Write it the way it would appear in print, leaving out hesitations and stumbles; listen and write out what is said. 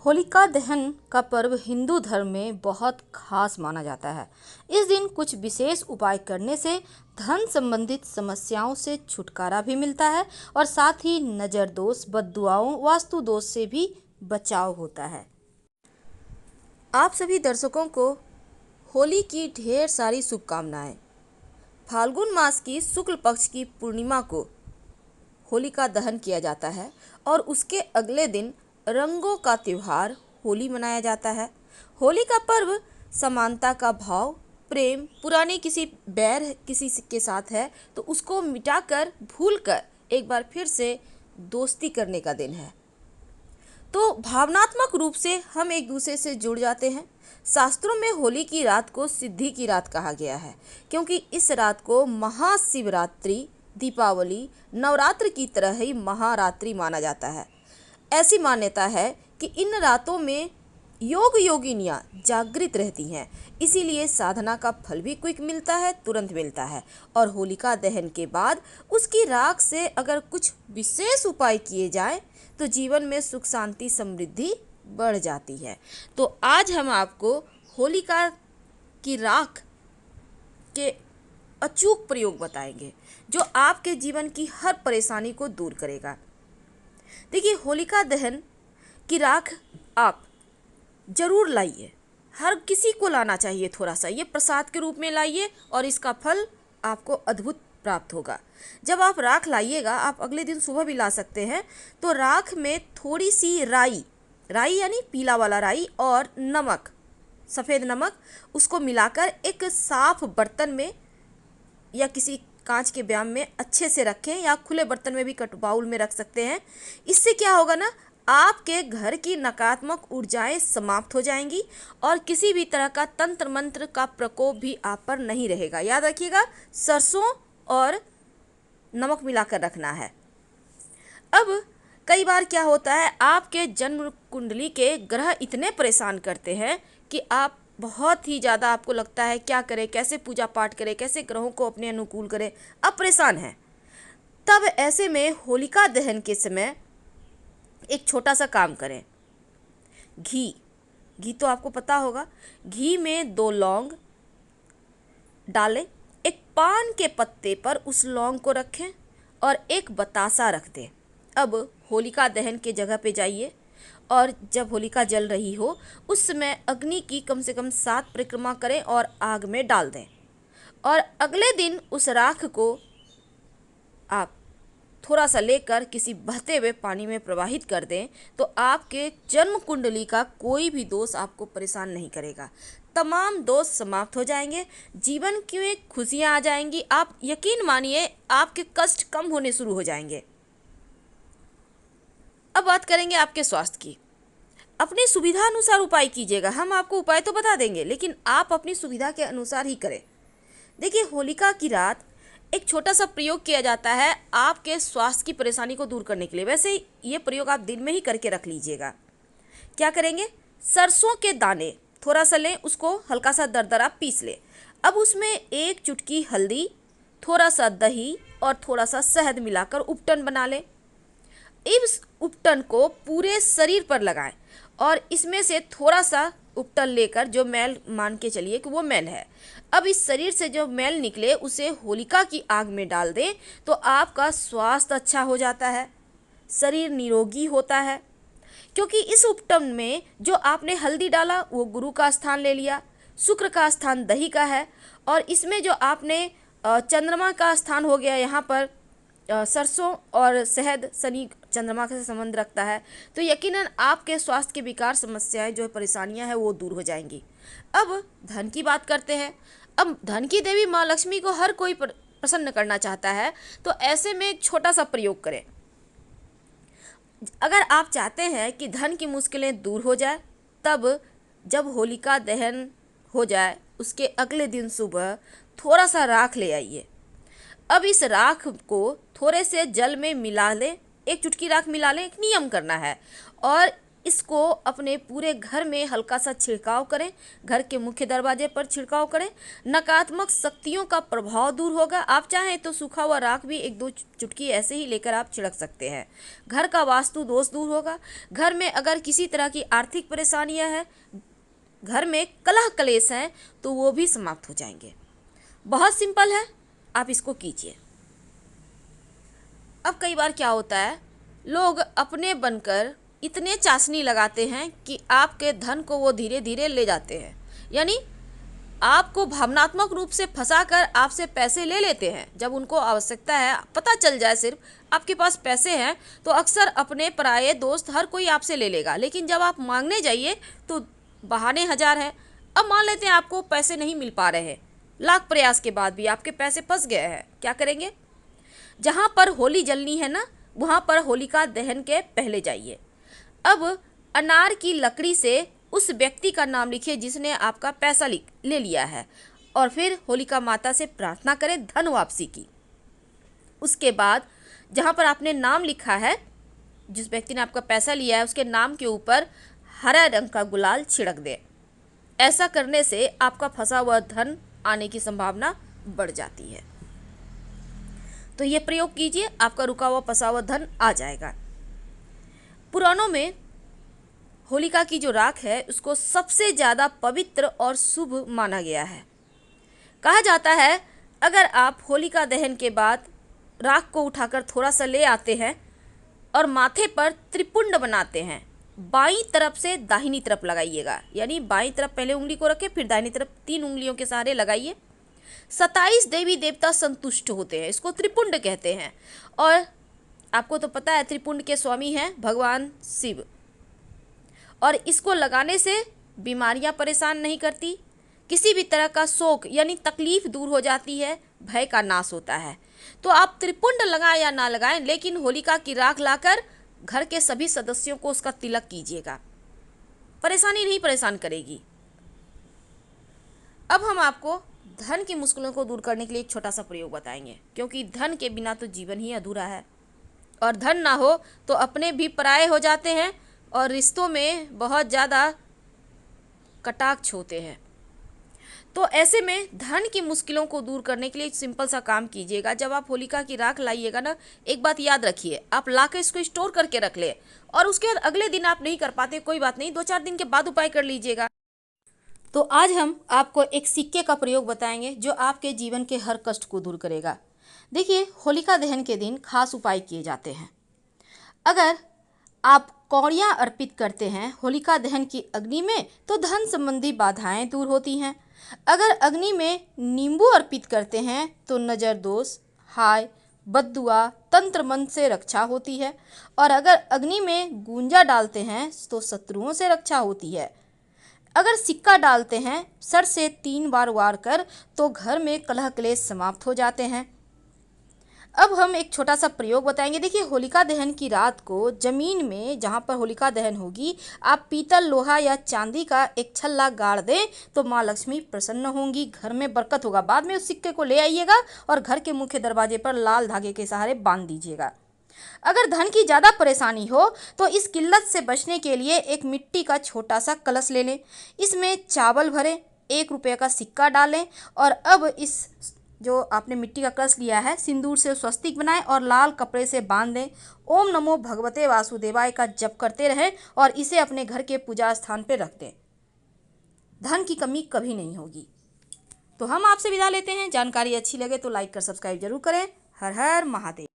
होलिका दहन का पर्व हिंदू धर्म में बहुत खास माना जाता है। इस दिन कुछ विशेष उपाय करने से धन संबंधित समस्याओं से छुटकारा भी मिलता है और साथ ही नज़र दोष, बद्दुआओं, वास्तु दोष से भी बचाव होता है। आप सभी दर्शकों को होली की ढेर सारी शुभकामनाएं। फाल्गुन मास की शुक्ल पक्ष की पूर्णिमा को होलिका दहन किया जाता है और उसके अगले दिन रंगों का त्योहार होली मनाया जाता है। होली का पर्व समानता का भाव, प्रेम, पुराने किसी बैर किसी के साथ है तो उसको मिटाकर भूलकर एक बार फिर से दोस्ती करने का दिन है। तो भावनात्मक रूप से हम एक दूसरे से जुड़ जाते हैं। शास्त्रों में होली की रात को सिद्धि की रात कहा गया है क्योंकि इस रात को महाशिवरात्रि, दीपावली, नवरात्र की तरह ही महारात्रि माना जाता है। ऐसी मान्यता है कि इन रातों में योग योगिनियाँ जागृत रहती हैं, इसीलिए साधना का फल भी क्विक मिलता है, तुरंत मिलता है। और होलिका दहन के बाद उसकी राख से अगर कुछ विशेष उपाय किए जाएं तो जीवन में सुख, शांति, समृद्धि बढ़ जाती है। तो आज हम आपको होलिका की राख के अचूक प्रयोग बताएंगे जो आपके जीवन की हर परेशानी को दूर करेगा। देखिए, होलिका दहन की राख आप जरूर लाइए, हर किसी को लाना चाहिए। थोड़ा सा ये प्रसाद के रूप में लाइए और इसका फल आपको अद्भुत प्राप्त होगा। जब आप राख लाइएगा, आप अगले दिन सुबह भी ला सकते हैं। तो राख में थोड़ी सी राई यानी पीला वाला राई और नमक, सफ़ेद नमक, उसको मिलाकर एक साफ बर्तन में या किसी कांच के बयाम में अच्छे से रखें या खुले बर्तन में भी, कट बाउल में रख सकते हैं। इससे क्या होगा ना, आपके घर की नकारात्मक ऊर्जाएं समाप्त हो जाएंगी और किसी भी तरह का तंत्र मंत्र का प्रकोप भी आप पर नहीं रहेगा। याद रखिएगा, सरसों और नमक मिलाकर रखना है। अब कई बार क्या होता है, आपके जन्म कुंडली के ग्रह इतने परेशान करते हैं कि आप बहुत ही ज़्यादा, आपको लगता है क्या करें, कैसे पूजा पाठ करें, कैसे ग्रहों को अपने अनुकूल करें, आप परेशान हैं। तब ऐसे में होलिका दहन के समय एक छोटा सा काम करें। घी तो आपको पता होगा, घी में 2 लौंग डालें, एक पान के पत्ते पर उस लौंग को रखें और एक बतासा रख दें। अब होलिका दहन के जगह पे जाइए और जब होलिका जल रही हो उस समय अग्नि की कम से कम 7 परिक्रमा करें और आग में डाल दें। और अगले दिन उस राख को आप थोड़ा सा लेकर किसी बहते हुए पानी में प्रवाहित कर दें तो आपके जन्म कुंडली का कोई भी दोष आपको परेशान नहीं करेगा। तमाम दोष समाप्त हो जाएंगे, जीवन में खुशियाँ आ जाएंगी। आप यकीन मानिए, आपके कष्ट कम होने शुरू हो जाएंगे। अब बात करेंगे आपके स्वास्थ्य की। अपनी सुविधा अनुसार उपाय कीजिएगा। हम आपको उपाय तो बता देंगे लेकिन आप अपनी सुविधा के अनुसार ही करें। देखिए, होलिका की रात एक छोटा सा प्रयोग किया जाता है आपके स्वास्थ्य की परेशानी को दूर करने के लिए। वैसे ये प्रयोग आप दिन में ही करके रख लीजिएगा। क्या करेंगे, सरसों के दाने थोड़ा सा लें, उसको हल्का सा दरदरा पीस लें। अब उसमें 1 चुटकी हल्दी, थोड़ा सा दही और थोड़ा सा शहद मिलाकर उपटन बना लें। इस उपटन को पूरे शरीर पर लगाएं और इसमें से थोड़ा सा उपटन लेकर, जो मैल मान के चलिए कि वो मैल है, अब इस शरीर से जो मैल निकले उसे होलिका की आग में डाल दें तो आपका स्वास्थ्य अच्छा हो जाता है, शरीर निरोगी होता है। क्योंकि इस उपटन में जो आपने हल्दी डाला वो गुरु का स्थान ले लिया, शुक्र का स्थान दही का है और इसमें जो आपने चंद्रमा का स्थान हो गया, यहाँ पर सरसों और शहद शनि चंद्रमा से संबंध रखता है। तो यकीनन आपके स्वास्थ्य के विकार, समस्याएं, जो परेशानियां हैं वो दूर हो जाएंगी। अब धन की बात करते हैं। अब धन की देवी माँ लक्ष्मी को हर कोई प्रसन्न करना चाहता है, तो ऐसे में एक छोटा सा प्रयोग करें। अगर आप चाहते हैं कि धन की मुश्किलें दूर हो जाए, तब जब होलिका दहन हो जाए उसके अगले दिन सुबह थोड़ा सा राख ले आइए। अब इस राख को थोड़े से जल में मिला लें, 1 चुटकी राख मिला लें। एक नियम करना है और इसको अपने पूरे घर में हल्का सा छिड़काव करें, घर के मुख्य दरवाजे पर छिड़काव करें। नकारात्मक शक्तियों का प्रभाव दूर होगा। आप चाहें तो सूखा हुआ राख भी 1-2 चुटकी ऐसे ही लेकर आप छिड़क सकते हैं। घर का वास्तु दोष दूर होगा। घर में अगर किसी तरह की आर्थिक परेशानियां हैं, घर में कलह कलेश हैं, तो वो भी समाप्त हो जाएंगे। बहुत सिंपल है, आप इसको कीजिए। अब कई बार क्या होता है, लोग अपने बनकर इतने चाशनी लगाते हैं कि आपके धन को वो धीरे धीरे ले जाते हैं, यानी आपको भावनात्मक रूप से फंसाकर आपसे पैसे ले लेते हैं। जब उनको आवश्यकता है, पता चल जाए सिर्फ आपके पास पैसे हैं, तो अक्सर अपने पराये दोस्त हर कोई आपसे ले लेगा, लेकिन जब आप मांगने जाइए तो बहाने हजार हैं। अब मान लेते हैं आपको पैसे नहीं मिल पा रहे हैं, लाख प्रयास के बाद भी आपके पैसे फंस गए हैं, क्या करेंगे? जहाँ पर होली जलनी है ना, वहाँ पर होलिका दहन के पहले जाइए। अब अनार की लकड़ी से उस व्यक्ति का नाम लिखिए जिसने आपका पैसा ले लिया है, और फिर होलिका माता से प्रार्थना करें धन वापसी की। उसके बाद जहाँ पर आपने नाम लिखा है, जिस व्यक्ति ने आपका पैसा लिया है, उसके नाम के ऊपर हरा रंग का गुलाल छिड़क दें। ऐसा करने से आपका फंसा हुआ धन आने की संभावना बढ़ जाती है। तो ये प्रयोग कीजिए, आपका रुका हुआ फंसा हुआ धन आ जाएगा। पुराणों में होलिका की जो राख है उसको सबसे ज़्यादा पवित्र और शुभ माना गया है। कहा जाता है अगर आप होलिका दहन के बाद राख को उठाकर थोड़ा सा ले आते हैं और माथे पर त्रिपुंड बनाते हैं, बाईं तरफ से दाहिनी तरफ लगाइएगा, यानी बाईं तरफ पहले उंगली को रखें, फिर दाहिनी तरफ 3 उंगलियों के सहारे लगाइए। 27 देवी देवता संतुष्ट होते हैं, इसको त्रिपुंड कहते हैं। और आपको तो पता है त्रिपुंड के स्वामी हैं भगवान शिव, और इसको लगाने से बीमारियां परेशान नहीं करती, किसी भी तरह का शोक यानी तकलीफ दूर हो जाती है, भय का नाश होता है। तो आप त्रिपुंड लगाएं या ना लगाएं, लेकिन होलिका की राख लाकर घर के सभी सदस्यों को उसका तिलक कीजिएगा, परेशानी नहीं परेशान करेगी। अब हम आपको धन की मुश्किलों को दूर करने के लिए एक छोटा सा प्रयोग बताएंगे, क्योंकि धन के बिना तो जीवन ही अधूरा है, और धन ना हो तो अपने भी पराये हो जाते हैं और रिश्तों में बहुत ज़्यादा कटाक्ष होते हैं। तो ऐसे में धन की मुश्किलों को दूर करने के लिए एक सिंपल सा काम कीजिएगा। जब आप होलिका की राख लाइएगा ना, एक बात याद रखिए, आप ला के इसको स्टोर करके रख ले, और उसके बाद अगले दिन आप नहीं कर पाते, कोई बात नहीं, 2-4 दिन के बाद उपाय कर लीजिएगा। तो आज हम आपको एक सिक्के का प्रयोग बताएंगे जो आपके जीवन के हर कष्ट को दूर करेगा। देखिए, होलिका दहन के दिन खास उपाय किए जाते हैं। अगर आप कौड़ियाँ अर्पित करते हैं होलिका दहन की अग्नि में, तो धन संबंधी बाधाएं दूर होती हैं। अगर अग्नि में नींबू अर्पित करते हैं तो नज़र दोष, हाय, बद्दुआ, तंत्र मंत्र से रक्षा होती है। और अगर अग्नि में गूंजा डालते हैं तो शत्रुओं से रक्षा होती है। अगर सिक्का डालते हैं सर से 3 बार वार कर, तो घर में कलह क्लेश समाप्त हो जाते हैं। अब हम एक छोटा सा प्रयोग बताएंगे। देखिए, होलिका दहन की रात को जमीन में जहाँ पर होलिका दहन होगी, आप पीतल, लोहा या चांदी का एक छल्ला गाड़ दें तो माँ लक्ष्मी प्रसन्न होंगी, घर में बरकत होगा। बाद में उस सिक्के को ले आइएगा और घर के मुख्य दरवाजे पर लाल धागे के सहारे बांध दीजिएगा। अगर धन की ज़्यादा परेशानी हो तो इस किल्लत से बचने के लिए एक मिट्टी का छोटा सा कलश ले लें, इसमें चावल भरें, 1 रुपये का सिक्का डालें, और अब इस जो आपने मिट्टी का कलश लिया है, सिंदूर से स्वस्तिक बनाएं और लाल कपड़े से बांध दें। ओम नमो भगवते वासुदेवाय का जप करते रहें और इसे अपने घर के पूजा स्थान पर रख दें। धन की कमी कभी नहीं होगी। तो हम आपसे विदा लेते हैं। जानकारी अच्छी लगे तो लाइक कर सब्सक्राइब जरूर करें। हर हर महादेव।